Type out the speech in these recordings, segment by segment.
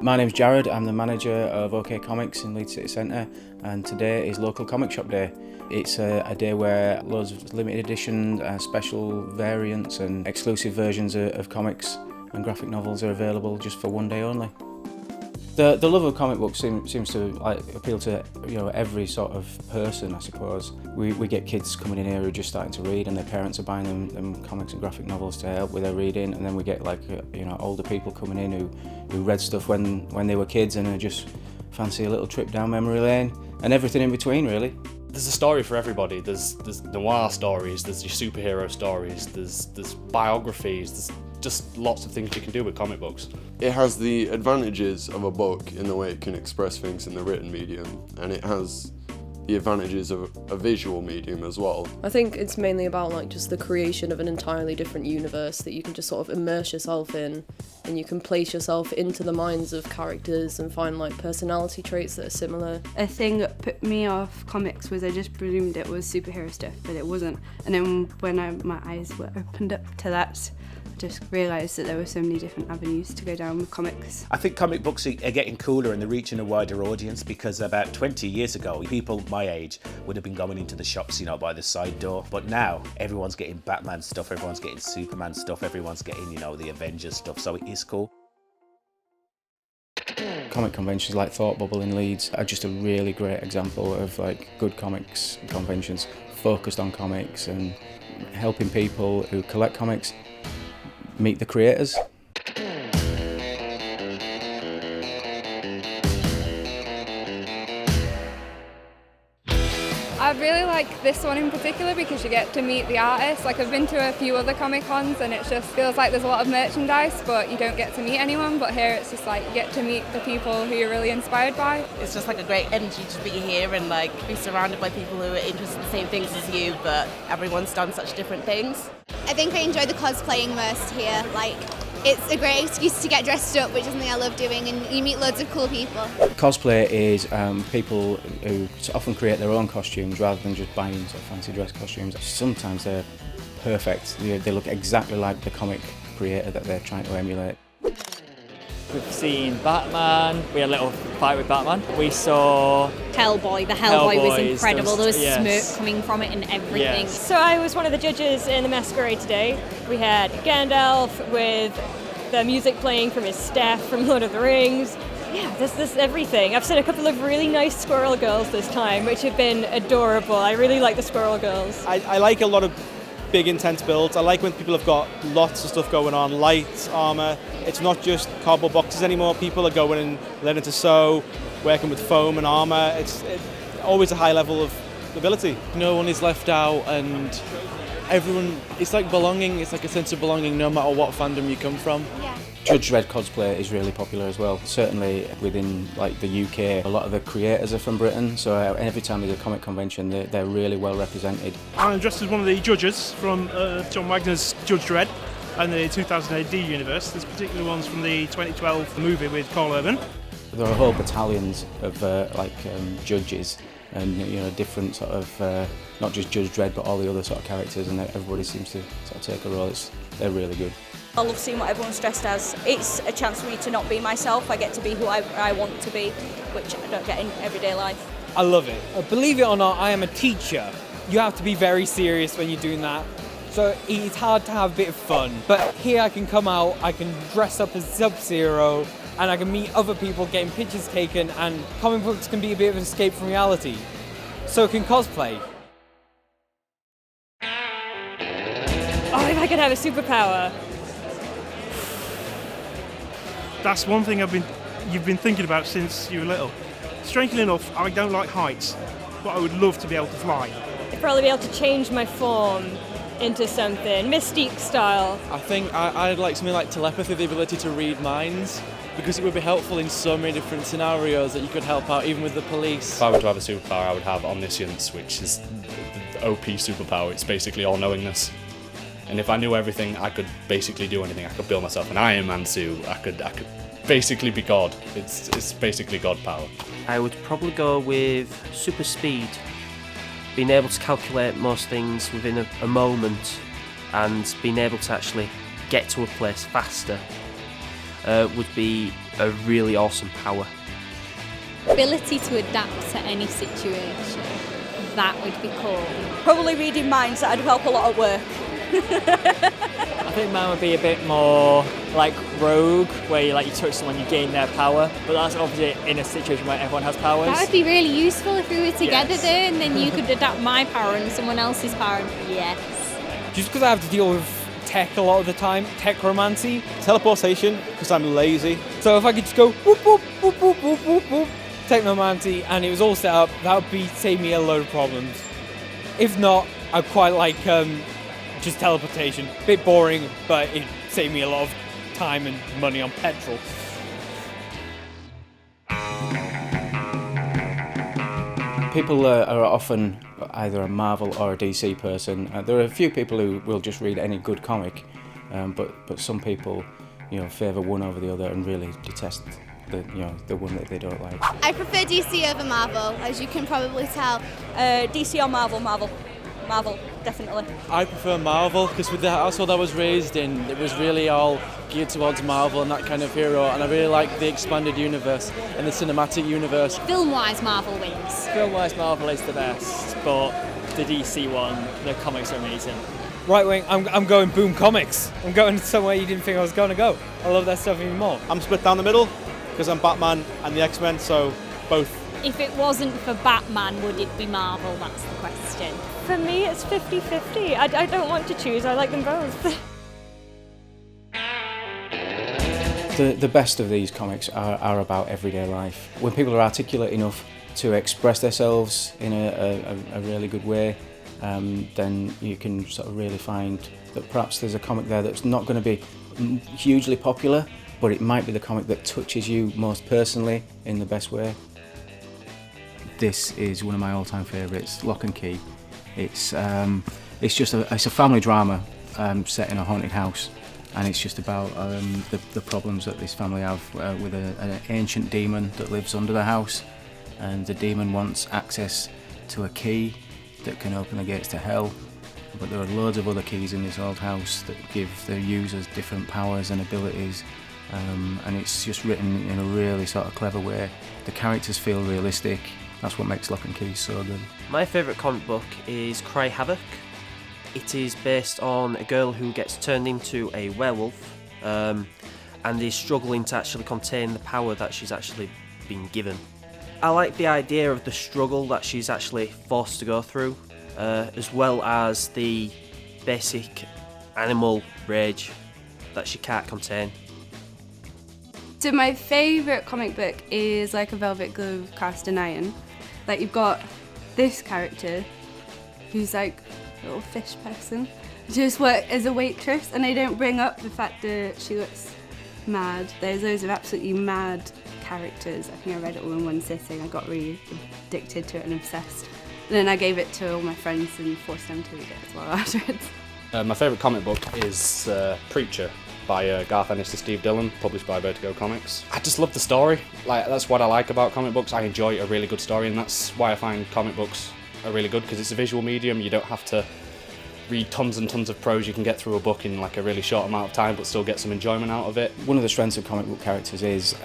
My name's Jared, I'm the manager of OK Comics in Leeds City Centre, and today is Local Comic Shop Day. It's a day where loads of limited edition, special variants and exclusive versions of comics and graphic novels are available just for one day only. The love of comic books seems to appeal to every sort of person, I suppose. We get kids coming in here who are just starting to read, and their parents are buying them comics and graphic novels to help with their reading, and then we get older people coming in who read stuff when they were kids and who just fancy a little trip down memory lane, and everything in between, really. There's a story for everybody. There's noir stories, there's your superhero stories, there's biographies, there's just lots of things you can do with comic books. It has the advantages of a book in the way it can express things in the written medium, and it has the advantages of a visual medium as well. I think it's mainly about just the creation of an entirely different universe that you can just sort of immerse yourself in, and you can place yourself into the minds of characters and find personality traits that are similar. A thing that put me off comics was I just presumed it was superhero stuff, but it wasn't. And then when my eyes were opened up to that, just realised that there were so many different avenues to go down with comics. I think comic books are getting cooler and they're reaching a wider audience, because about 20 years ago, people my age would have been going into the shops, by the side door. But now, everyone's getting Batman stuff, everyone's getting Superman stuff, everyone's getting, the Avengers stuff, so it is cool. Comic conventions like Thought Bubble in Leeds are just a really great example of good comics conventions focused on comics and helping people who collect comics meet the creators. I really like this one in particular because you get to meet the artists. I've been to a few other Comic Cons and it just feels like there's a lot of merchandise but you don't get to meet anyone, but here it's just you get to meet the people who you're really inspired by. It's just a great energy to be here and be surrounded by people who are interested in the same things as you, but everyone's done such different things. I think I enjoy the cosplaying most here. It's a great excuse to get dressed up, which is something I love doing, and you meet loads of cool people. Cosplay is people who often create their own costumes rather than just buying fancy dress costumes. Sometimes they're perfect. They look exactly like the comic creator that they're trying to emulate. We've seen Batman, we had a little fight with Batman. We saw Hellboy, the Hellboy was Hellboys, incredible, there was smoke coming from it and everything. Yes. So I was one of the judges in the masquerade today. We had Gandalf with the music playing from his staff from Lord of the Rings. Yeah, there's everything. I've seen a couple of really nice squirrel girls this time, which have been adorable. I really like the squirrel girls. I like a lot of big intense builds. I like when people have got lots of stuff going on, lights, armour. It's not just cardboard boxes anymore. People are going and learning to sew, working with foam and armour. It's always a high level of ability. No one is left out, and everyone, it's like belonging. It's like a sense of belonging no matter what fandom you come from. Yeah. Judge Dredd cosplay is really popular as well. Certainly within the UK, a lot of the creators are from Britain, so every time there's a comic convention, they're really well represented. I'm dressed as one of the judges from John Wagner's Judge Dredd and the 2000 AD universe. There's particular ones from the 2012 movie with Carl Urban. There are whole battalions of judges and different sort of not just Judge Dredd but all the other sort of characters, and everybody seems to sort of take a role. They're really good. I love seeing what everyone's dressed as. It's a chance for me to not be myself. I get to be who I want to be, which I don't get in everyday life. I love it. Believe it or not, I am a teacher. You have to be very serious when you're doing that. So it's hard to have a bit of fun. But here I can come out, I can dress up as Sub-Zero, and I can meet other people getting pictures taken, and comic books can be a bit of an escape from reality. So can cosplay. Oh, if I could have a superpower. That's one thing you've been thinking about since you were little. Strangely enough, I don't like heights, but I would love to be able to fly. I'd probably be able to change my form into something, Mystique style. I think I'd like something like telepathy, the ability to read minds, because it would be helpful in so many different scenarios that you could help out even with the police. If I were to have a superpower, I would have omniscience, which is the OP superpower. It's basically all-knowingness. And if I knew everything, I could basically do anything. I could build myself an Iron Man suit. I could basically be God. It's basically God power. I would probably go with super speed. Being able to calculate most things within a moment and being able to actually get to a place faster would be a really awesome power. Ability to adapt to any situation. That would be cool. Probably reading minds, that'd help a lot at work. I think mine would be a bit more like Rogue, where you touch someone, you gain their power. But that's obviously in a situation where everyone has powers. That would be really useful if we were together there, and then you could adapt my power and someone else's power. Yes. Just because I have to deal with tech a lot of the time, techromancy. Teleportation, because I'm lazy. So if I could just go whoop whoop whoop whoop whoop whoop whoop, technomancy, and it was all set up, that would save me a load of problems. If not, I quite like just teleportation. Bit boring, but it saved me a lot of time and money on petrol. People are often either a Marvel or a DC person. There are a few people who will just read any good comic, but some people, favour one over the other and really detest the one that they don't like. I prefer DC over Marvel, as you can probably tell. DC or Marvel, definitely. I prefer Marvel because with the household I was raised in, it was really all geared towards Marvel and that kind of hero, and I really like the expanded universe and the cinematic universe. Film-wise, Marvel wins. Film-wise, Marvel is the best, but the DC one, the comics are amazing. Right wing, I'm going Boom Comics. I'm going somewhere you didn't think I was going to go. I love that stuff even more. I'm split down the middle because I'm Batman and the X-Men, so both. If it wasn't for Batman, would it be Marvel? That's the question. For me, it's 50-50. I don't want to choose. I like them both. The best of these comics are about everyday life. When people are articulate enough to express themselves in a really good way, then you can sort of really find that perhaps there's a comic there that's not going to be hugely popular, but it might be the comic that touches you most personally in the best way. This is one of my all-time favourites, Lock and Key. It's a family drama set in a haunted house, and it's just about the problems that this family have with an ancient demon that lives under the house, and the demon wants access to a key that can open the gates to hell. But there are loads of other keys in this old house that give the users different powers and abilities, and it's just written in a really sort of clever way. The characters feel realistic. That's what makes Lock and Key so good. My favourite comic book is Cry Havoc. It is based on a girl who gets turned into a werewolf and is struggling to actually contain the power that she's actually been given. I like the idea of the struggle that she's actually forced to go through, as well as the basic animal rage that she can't contain. So my favourite comic book is Like a Velvet Glove Cast in Iron. Like, you've got this character who's like a little fish person. She just works as a waitress, and they don't bring up the fact that she looks mad. There's loads of absolutely mad characters. I think I read it all in one sitting. I got really addicted to it and obsessed. And then I gave it to all my friends and forced them to read it as well afterwards. My favourite comic book is Preacher by Garth Ennis and Steve Dillon, published by Vertigo Comics. I just love the story. That's what I like about comic books. I enjoy a really good story, and that's why I find comic books are really good, because it's a visual medium. You don't have to read tons and tons of prose. You can get through a book in like a really short amount of time but still get some enjoyment out of it. One of the strengths of comic book characters is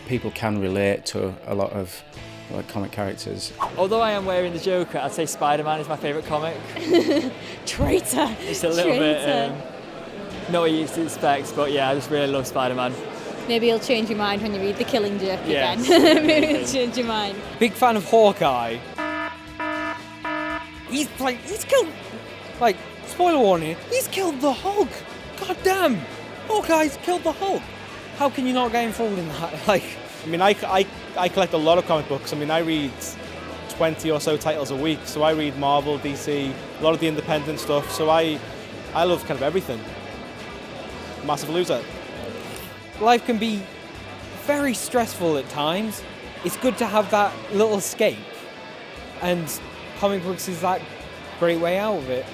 people can relate to a lot of comic characters. Although I am wearing the Joker, I'd say Spider-Man is my favourite comic. Traitor! It's a little bit not what you used to expect, but yeah, I just really love Spider-Man. Maybe you'll change your mind when you read The Killing Joke Yes. again. Maybe you'll change your mind. Big fan of Hawkeye. He's killed, spoiler warning, he's killed the Hulk. God damn, Hawkeye's killed the Hulk. How can you not get involved in that? I collect a lot of comic books. I read 20 or so titles a week, so I read Marvel, DC, a lot of the independent stuff, so I love kind of everything. Massive loser. Life can be very stressful at times. It's good to have that little escape, and comic books is that great way out of it.